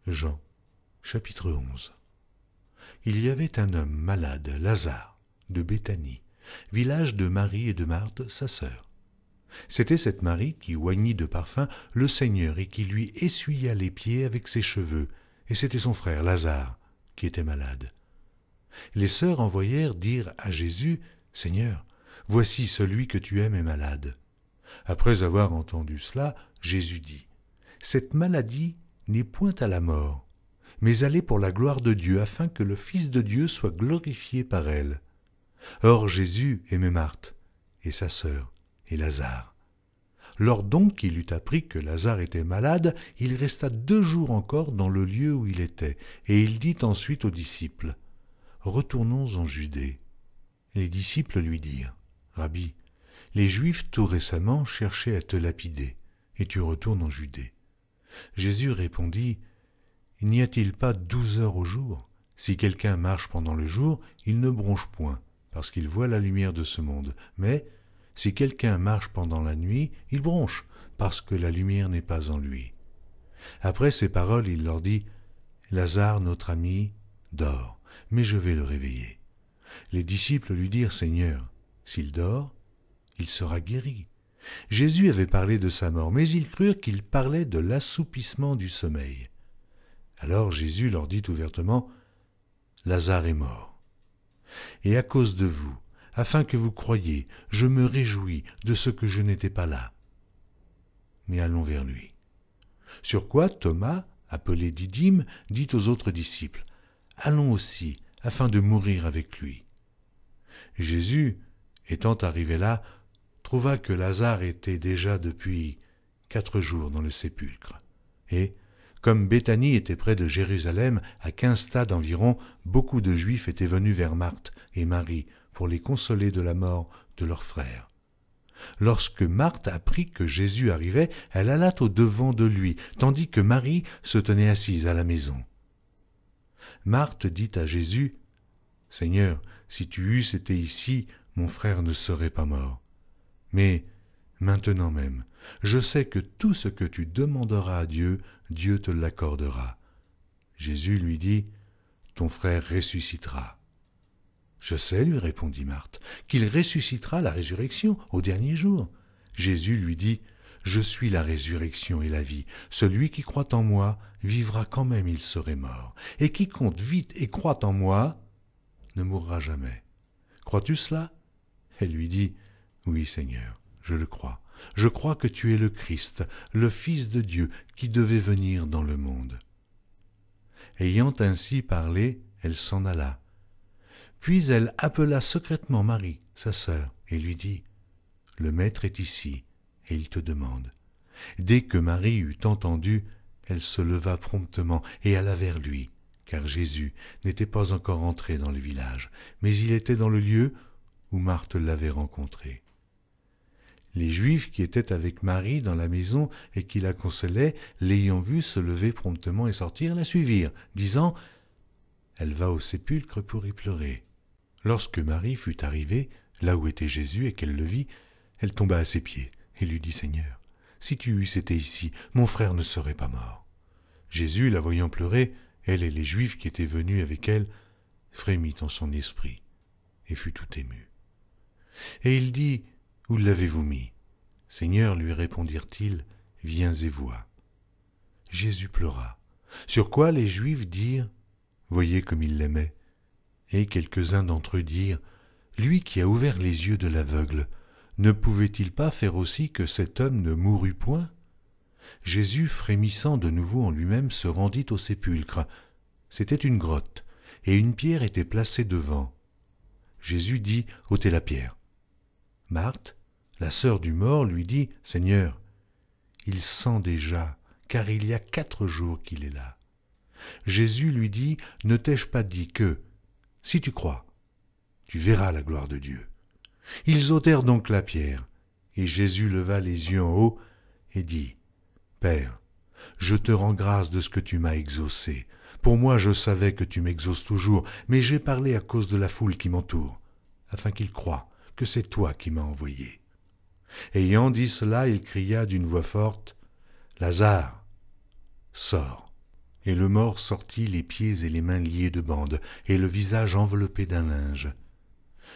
Jean, chapitre 11. Il y avait un homme malade, Lazare, de Béthanie, village de Marie et de Marthe, sa sœur. C'était cette Marie qui oignit de parfum le Seigneur et qui lui essuya les pieds avec ses cheveux, et c'était son frère Lazare qui était malade. Les sœurs envoyèrent dire à Jésus, « Seigneur, voici celui que tu aimes est malade. » Après avoir entendu cela, Jésus dit, « Cette maladie n'est point à la mort, mais elle est pour la gloire de Dieu, afin que le Fils de Dieu soit glorifié par elle. » Or Jésus aimait Marthe, et sa sœur, et Lazare. Lors donc qu'il eut appris que Lazare était malade, il resta 2 jours encore dans le lieu où il était, et il dit ensuite aux disciples, « Retournons en Judée. » Les disciples lui dirent, « Rabbi, les Juifs tout récemment cherchaient à te lapider, et tu retournes en Judée. » Jésus répondit, « N'y a-t-il pas 12 heures au jour? Si quelqu'un marche pendant le jour, il ne bronche point, parce qu'il voit la lumière de ce monde. Mais si quelqu'un marche pendant la nuit, il bronche, parce que la lumière n'est pas en lui. » Après ces paroles, il leur dit, « Lazare, notre ami, dort, mais je vais le réveiller. » Les disciples lui dirent, « Seigneur, s'il dort, il sera guéri. » Jésus avait parlé de sa mort, mais ils crurent qu'il parlait de l'assoupissement du sommeil. Alors Jésus leur dit ouvertement, « Lazare est mort. Et à cause de vous, afin que vous croyiez, je me réjouis de ce que je n'étais pas là. Mais allons vers lui. » Sur quoi Thomas, appelé Didyme, dit aux autres disciples, « Allons aussi, afin de mourir avec lui. » Jésus, étant arrivé là, trouva que Lazare était déjà depuis 4 jours dans le sépulcre. Et, comme Béthanie était près de Jérusalem, à 15 stades environ, beaucoup de Juifs étaient venus vers Marthe et Marie pour les consoler de la mort de leur frère. Lorsque Marthe apprit que Jésus arrivait, elle alla au-devant de lui, tandis que Marie se tenait assise à la maison. Marthe dit à Jésus, « Seigneur, si tu eusses été ici, mon frère ne serait pas mort. Mais maintenant même, je sais que tout ce que tu demanderas à Dieu, Dieu te l'accordera. » Jésus lui dit, « Ton frère ressuscitera. » « Je sais, lui répondit Marthe, qu'il ressuscitera la résurrection au dernier jour. » Jésus lui dit, « Je suis la résurrection et la vie. Celui qui croit en moi vivra quand même il serait mort. Et quiconque vit et croit en moi ne mourra jamais. Crois-tu cela ?» Elle lui dit, « Oui, Seigneur, je le crois. Je crois que tu es le Christ, le Fils de Dieu, qui devait venir dans le monde. » Ayant ainsi parlé, elle s'en alla. Puis elle appela secrètement Marie, sa sœur, et lui dit, « Le Maître est ici, et il te demande. » Dès que Marie eut entendu, elle se leva promptement et alla vers lui, car Jésus n'était pas encore entré dans le village, mais il était dans le lieu où Marthe l'avait rencontré. Les Juifs qui étaient avec Marie dans la maison et qui la consolaient, l'ayant vue se lever promptement et sortir, la suivirent, disant, « Elle va au sépulcre pour y pleurer. » Lorsque Marie fut arrivée, là où était Jésus, et qu'elle le vit, elle tomba à ses pieds et lui dit, « Seigneur, si tu eusses été ici, mon frère ne serait pas mort. » Jésus, la voyant pleurer, elle et les Juifs qui étaient venus avec elle, frémit en son esprit et fut tout ému. Et il dit, « Où l'avez-vous mis ?» « Seigneur, lui répondirent-ils, viens et vois. » Jésus pleura, sur quoi les Juifs dirent, « Voyez comme il l'aimait. » Et quelques-uns d'entre eux dirent, « Lui qui a ouvert les yeux de l'aveugle, ne pouvait-il pas faire aussi que cet homme ne mourût point ?» Jésus, frémissant de nouveau en lui-même, se rendit au sépulcre. C'était une grotte, et une pierre était placée devant. Jésus dit, « ôtez la pierre. » Marthe, la sœur du mort, lui dit, « Seigneur, il sent déjà, car il y a 4 jours qu'il est là. » Jésus lui dit, « Ne t'ai-je pas dit que, si tu crois, tu verras la gloire de Dieu. » Ils ôtèrent donc la pierre, et Jésus leva les yeux en haut et dit, « Père, je te rends grâce de ce que tu m'as exaucé. Pour moi, je savais que tu m'exauces toujours, mais j'ai parlé à cause de la foule qui m'entoure, afin qu'ils croient que c'est toi qui m'as envoyé. » Ayant dit cela, il cria d'une voix forte, « Lazare, sors !» Et le mort sortit les pieds et les mains liés de bandes, et le visage enveloppé d'un linge.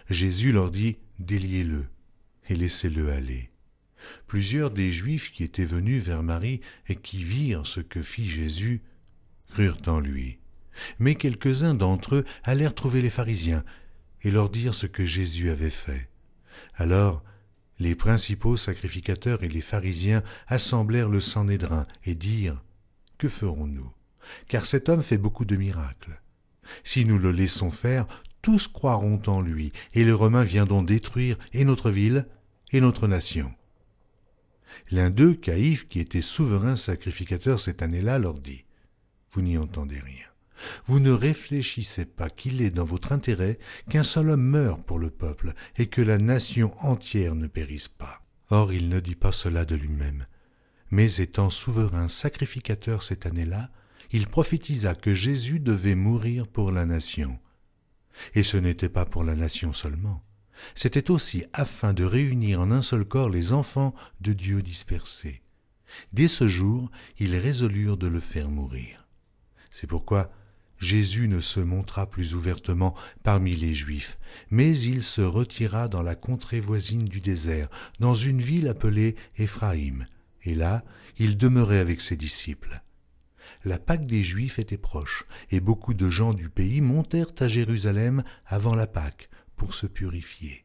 Jésus leur dit, « Déliez-le, et laissez-le aller. » Plusieurs des Juifs qui étaient venus vers Marie et qui virent ce que fit Jésus, crurent en lui. Mais quelques-uns d'entre eux allèrent trouver les pharisiens et leur dirent ce que Jésus avait fait. Alors, les principaux sacrificateurs et les pharisiens assemblèrent le Sanhédrin et dirent, « Que ferons-nous ? Car cet homme fait beaucoup de miracles. Si nous le laissons faire, tous croiront en lui, et les Romains viendront détruire et notre ville et notre nation. » L'un d'eux, Caïphe, qui était souverain sacrificateur cette année-là, leur dit, « Vous n'y entendez rien. Vous ne réfléchissez pas qu'il est dans votre intérêt qu'un seul homme meure pour le peuple et que la nation entière ne périsse pas. » Or, il ne dit pas cela de lui-même. Mais étant souverain sacrificateur cette année-là, il prophétisa que Jésus devait mourir pour la nation. Et ce n'était pas pour la nation seulement. C'était aussi afin de réunir en un seul corps les enfants de Dieu dispersés. Dès ce jour, ils résolurent de le faire mourir. C'est pourquoi Jésus ne se montra plus ouvertement parmi les Juifs, mais il se retira dans la contrée voisine du désert, dans une ville appelée Éphraïm, et là, il demeurait avec ses disciples. La Pâque des Juifs était proche, et beaucoup de gens du pays montèrent à Jérusalem avant la Pâque pour se purifier.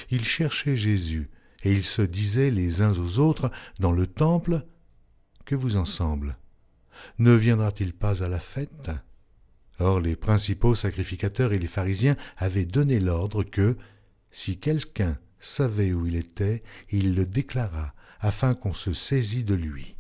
Ils cherchaient Jésus, et ils se disaient les uns aux autres dans le temple, « Que vous en semble ? Ne viendra-t-il pas à la fête ?» Or les principaux sacrificateurs et les pharisiens avaient donné l'ordre que, si quelqu'un savait où il était, il le déclarât, afin qu'on se saisît de lui.